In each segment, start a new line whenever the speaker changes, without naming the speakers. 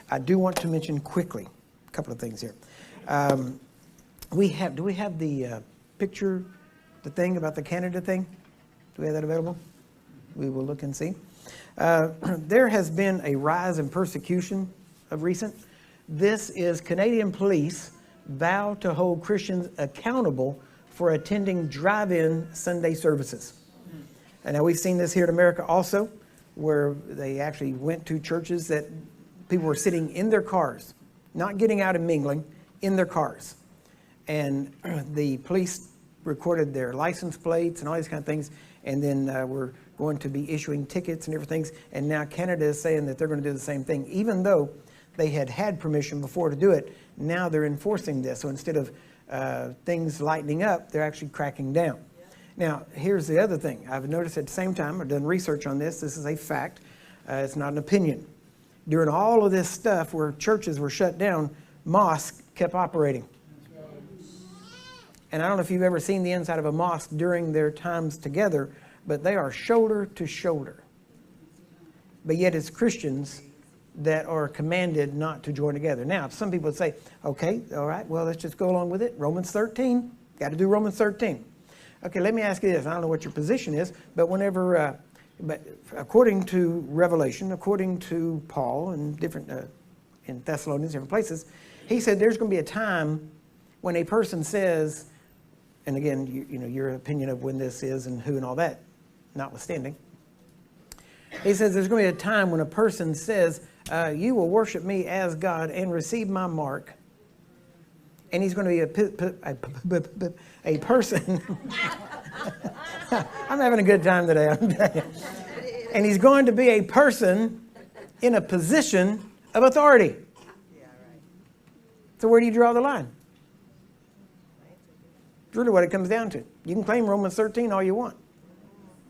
I do want to mention quickly a couple of things here. Do we have the picture, the thing about the Canada thing? Do we have that available? We will look and see. There has been a rise in persecution of recent. This is Canadian police vow to hold Christians accountable for attending drive-in Sunday services. And now we've seen this here in America also, where they actually went to churches that people were sitting in their cars, not getting out and mingling, in their cars. And the police recorded their license plates and all these kind of things, and then we're going to be issuing tickets and everything. And now Canada is saying that they're going to do the same thing, even though they had permission before to do it. Now they're enforcing this. So instead of things lightening up, they're actually cracking down. Now, here's the other thing. I've noticed at the same time, I've done research on this. This is a fact. It's not an opinion. During all of this stuff where churches were shut down, mosques kept operating. And I don't know if you've ever seen the inside of a mosque during their times together, but they are shoulder to shoulder. But yet it's Christians that are commanded not to join together. Now, some people would say, okay, all right, well, let's just go along with it. Romans 13, got to do Romans 13. Okay, let me ask you this. I don't know what your position is, but but according to Revelation, according to Paul and different, in Thessalonians, different places, he said there's going to be a time when a person says, and again, you know, your opinion of when this is and who and all that, notwithstanding, he says there's going to be a time when a person says, you will worship me as God and receive my mark. And he's going to be a person. I'm having a good time today. And he's going to be a person in a position of authority. So where do you draw the line? It's really what it comes down to. You can claim Romans 13 all you want.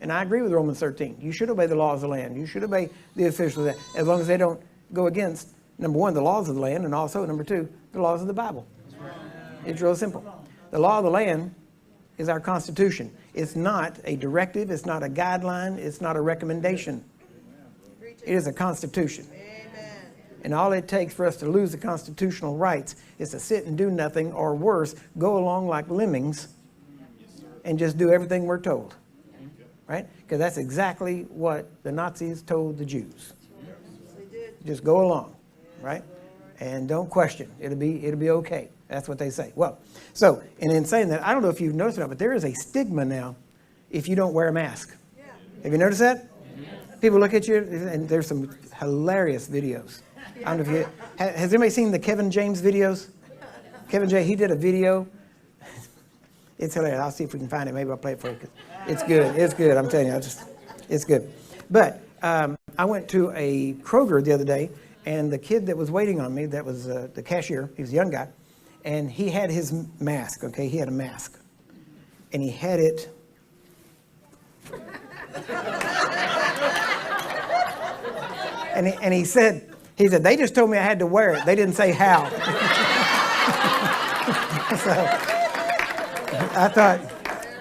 And I agree with Romans 13. You should obey the laws of the land. You should obey the officials of that, as long as they don't go against, number one, the laws of the land, and also, number two, the laws of the Bible. It's real simple. The law of the land is our Constitution. It's not a directive. It's not a guideline. It's not a recommendation. It is a Constitution. And all it takes for us to lose the constitutional rights is to sit and do nothing, or worse, go along like lemmings and just do everything we're told. Right? Because that's exactly what the Nazis told the Jews. Just go along, right? And don't question. It'll be okay. That's what they say. Well, so, and in saying that, I don't know if you've noticed it, but there is a stigma now if you don't wear a mask. Yeah. Have you noticed that? People look at you, and there's some hilarious videos. I don't know if you, has anybody seen the Kevin James videos? Kevin J, he did a video. It's hilarious. I'll see if we can find it. Maybe I'll play it for you. It's good. It's good. I'm telling you, it's good. But I went to a Kroger the other day, and the kid that was waiting on me, that was the cashier, he was a young guy, and he had his mask, okay? He had a mask. And he had it. and he said, they just told me I had to wear it. They didn't say how. So I thought,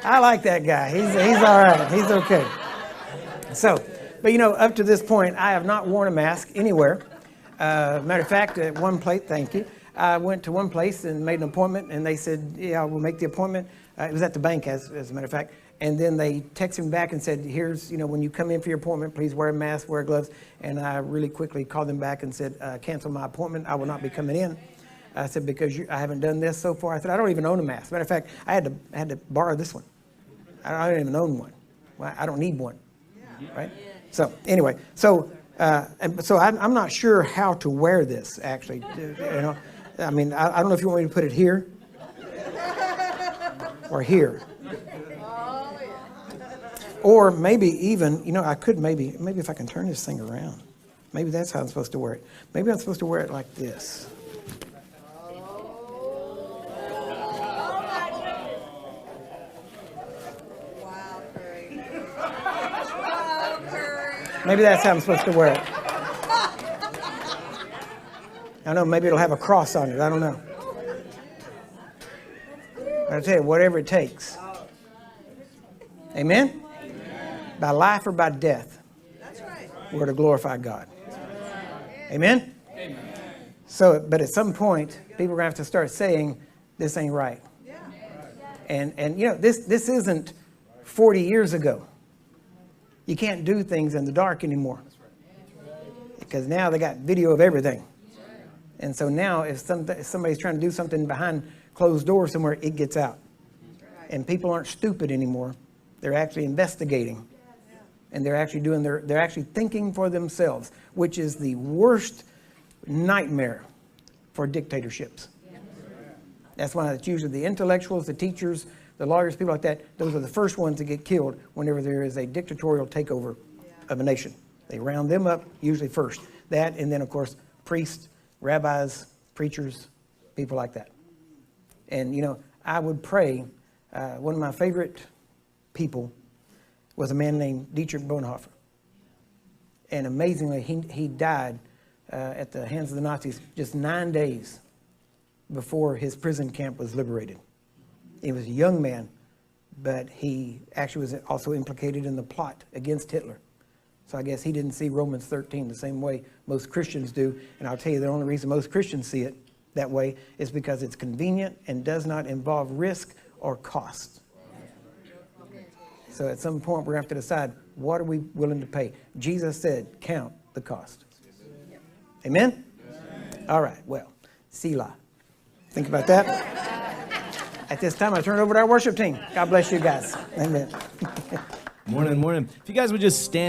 I like that guy. He's all right. He's okay. So, but you know, up to this point, I have not worn a mask anywhere. Matter of fact, at one place, thank you, I went to one place and made an appointment, and they said, yeah, we'll make the appointment. It was at the bank, as a matter of fact. And then they texted me back and said, here's, you know, when you come in for your appointment, please wear a mask, wear gloves. And I really quickly called them back and said, cancel my appointment. I will not be coming in. I said, because I haven't done this so far. I said, I don't even own a mask. Matter of fact, I had to borrow this one. I don't even own one. Well, I don't need one. Right? So anyway, so I'm not sure how to wear this, actually. You know, I mean, I don't know if you want me to put it here or here. Or maybe even, you know, I could maybe if I can turn this thing around. Maybe that's how I'm supposed to wear it. Maybe I'm supposed to wear it like this. Maybe that's how I'm supposed to wear it. I don't know, maybe it'll have a cross on it. I don't know. I'll tell you, whatever it takes. Amen? By life or by death. We're to glorify God. Amen? So, but at some point, people are going to have to start saying, this ain't right. And you know, this isn't 40 years ago. You can't do things in the dark anymore. Because now they got video of everything. And so now if somebody's trying to do something behind closed doors somewhere, it gets out. And people aren't stupid anymore. They're actually investigating. And they're actually they're actually thinking for themselves, which is the worst nightmare for dictatorships. That's why it's usually the intellectuals, the teachers, the lawyers, people like that. Those are the first ones that get killed whenever there is a dictatorial takeover of a nation. They round them up usually first. That, and then of course priests, rabbis, preachers, people like that. And you know, I would pray. One of my favorite people was a man named Dietrich Bonhoeffer. And amazingly, he died at the hands of the Nazis just 9 days before his prison camp was liberated. He was a young man, but he actually was also implicated in the plot against Hitler. So I guess he didn't see Romans 13 the same way most Christians do. And I'll tell you, the only reason most Christians see it that way is because it's convenient and does not involve risk or cost. So at some point, we're going to have to decide, what are we willing to pay? Jesus said, count the cost. Amen? All right, well, Selah. Think about that. At this time, I turn it over to our worship team. God bless you guys. Amen.
Morning. If you guys would just stand.